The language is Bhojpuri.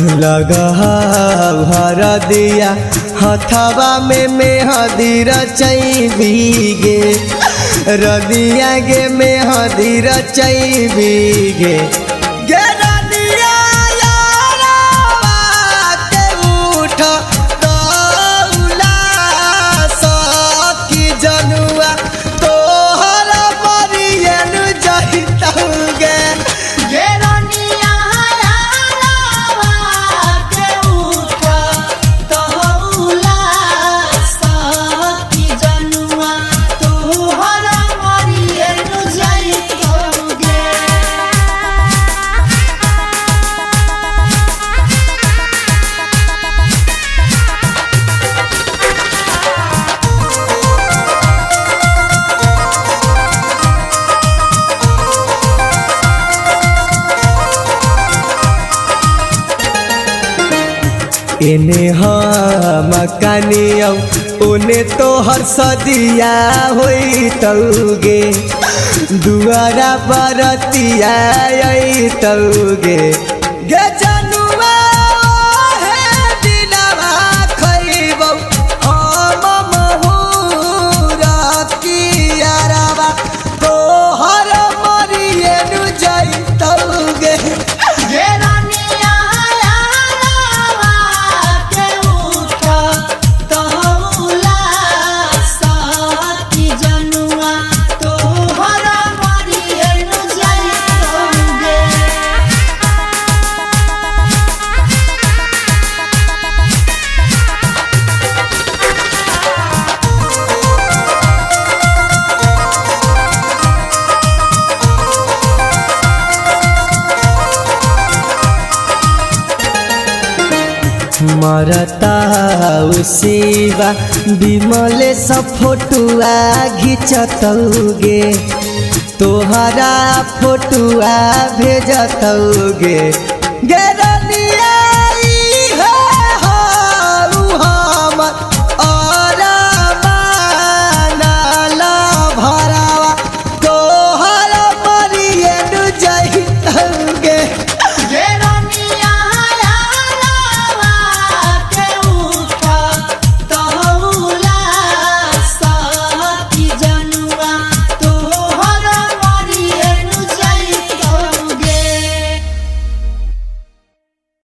लगा हर दिया हथवा में मेहदी रचैबी गे रदिया गे मेहदी रचैबी गे रदिया यारवा के उठ दौला सखी जनुआ तोहर मरियन जहितौ गे एने हम कनियौ ओने तोहर सदिया होई तौगे दुआरा बरतिया तौगे गे जनुआ हे दिलवा खइबौ हम महुरा कियारवा तोहर मरियनु जइतौगे मरता उसीबा बिमले सब फोटुआ घिंचतौगे तोहरा फोटुआ भेजतौगे गे